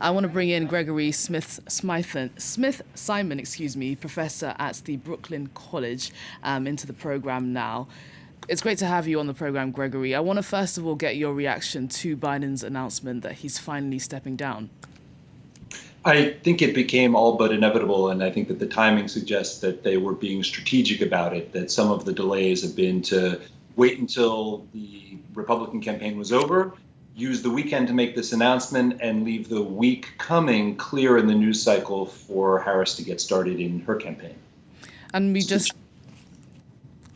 I want to bring in Gregory Smithsimon, professor at the Brooklyn College, into the program now. It's great to have you on the program, Gregory. I want to first of all get your reaction to Biden's announcement that he's finally stepping down. I think it became all but inevitable, and I think that the timing suggests that they were being strategic about it, that some of the delays have been to wait until the Republican campaign was over, use the weekend to make this announcement, and leave the week coming clear in the news cycle for Harris to get started in her campaign. And we just...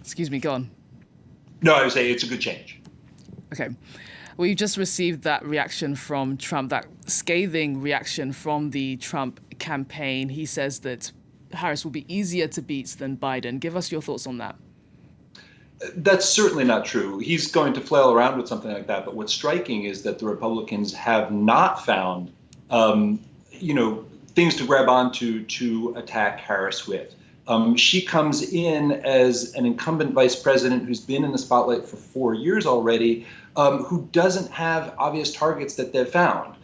Excuse me, go on. No, I would say it's a good change. Okay. We just received that reaction from Trump, that scathing reaction from the Trump campaign. He says that Harris will be easier to beat than Biden. Give us your thoughts on that. That's certainly not true. He's going to flail around with something like that. But what's striking is that the Republicans have not found, things to grab onto to attack Harris with. She comes in as an incumbent vice president who's been in the spotlight for 4 years already, who doesn't have obvious targets that they've found.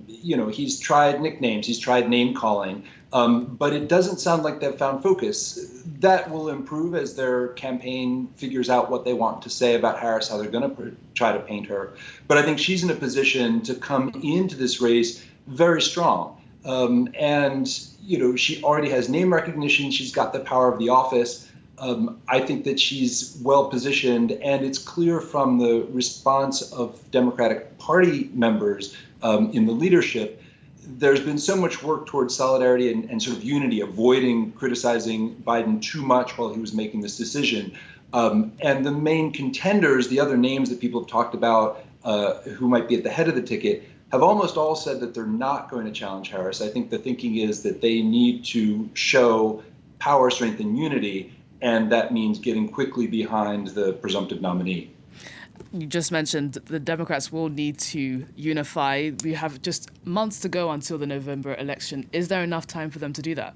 He's tried nicknames, he's tried name calling, but it doesn't sound like they've found focus. That will improve as their campaign figures out what they want to say about Harris, how they're going to try to paint her. But I think she's in a position to come into this race very strong. She already has name recognition. She's got the power of the office. I think that she's well positioned, and it's clear from the response of Democratic Party members in the leadership. There's been so much work towards solidarity and sort of unity, avoiding criticizing Biden too much while he was making this decision. And the main contenders, the other names that people have talked about who might be at the head of the ticket, have almost all said that they're not going to challenge Harris. I think the thinking is that they need to show power, strength, and unity, and that means getting quickly behind the presumptive nominee. You just mentioned the Democrats will need to unify. We have just months to go until the November election. Is there enough time for them to do that?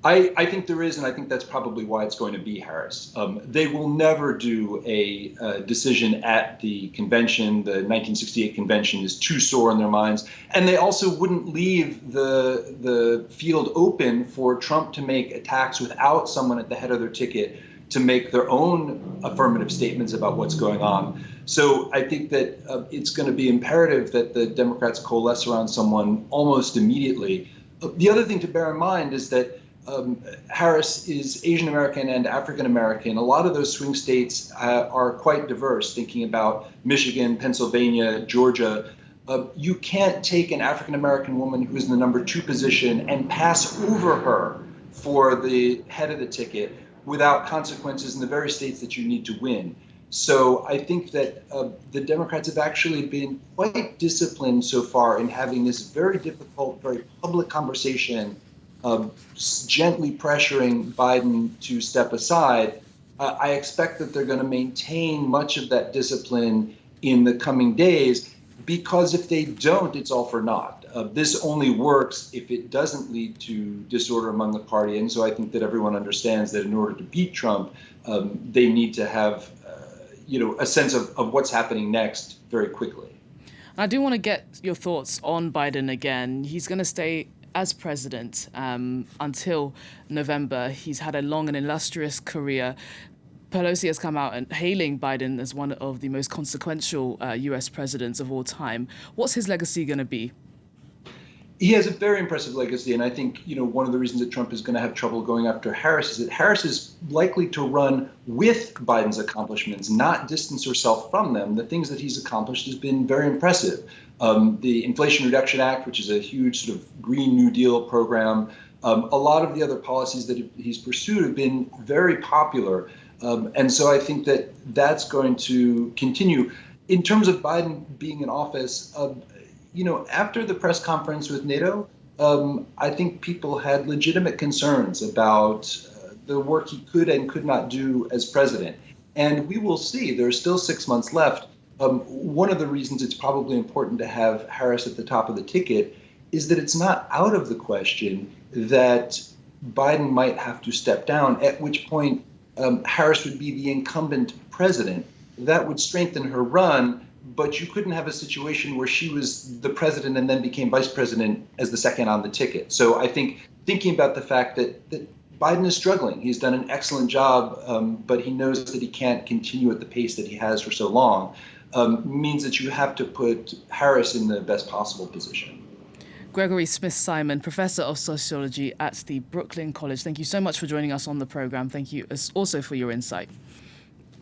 I think there is, and I think that's probably why it's going to be Harris. They will never do a decision at the convention. The 1968 convention is too sore in their minds. And they also wouldn't leave the field open for Trump to make attacks without someone at the head of their ticket to make their own affirmative statements about what's going on. So I think that it's going to be imperative that the Democrats coalesce around someone almost immediately. The other thing to bear in mind is that Harris is Asian American and African American. A lot of those swing states are quite diverse, thinking about Michigan, Pennsylvania, Georgia. You can't take an African American woman who's in the number 2 position and pass over her for the head of the ticket without consequences in the very states that you need to win. So I think that the Democrats have actually been quite disciplined so far in having this very difficult, very public conversation, gently pressuring Biden to step aside. I expect that they're going to maintain much of that discipline in the coming days, because if they don't, it's all for naught. This only works if it doesn't lead to disorder among the party. And so I think that everyone understands that in order to beat Trump, they need to have a sense of what's happening next very quickly. I do want to get your thoughts on Biden again. He's going to stay as president until November. He's had a long and illustrious career. Pelosi has come out and hailing Biden as one of the most consequential U.S. presidents of all time. What's his legacy going to be? He has a very impressive legacy, and I think one of the reasons that Trump is going to have trouble going after Harris is that Harris is likely to run with Biden's accomplishments, not distance herself from them. The things that he's accomplished has been very impressive. The Inflation Reduction Act, which is a huge sort of Green New Deal program, a lot of the other policies that he's pursued have been very popular. And so I think that that's going to continue. In terms of Biden being in office, after the press conference with NATO, I think people had legitimate concerns about the work he could and could not do as president. And we will see. There's still 6 months left. One of the reasons it's probably important to have Harris at the top of the ticket is that it's not out of the question that Biden might have to step down, at which point Harris would be the incumbent president. That would strengthen her run, but you couldn't have a situation where she was the president and then became vice president as the second on the ticket. So I think thinking about the fact that Biden is struggling, he's done an excellent job, but he knows that he can't continue at the pace that he has for so long, means that you have to put Harris in the best possible position. Gregory Smithsimon, Professor of Sociology at the Brooklyn College. Thank you so much for joining us on the program. Thank you also for your insight.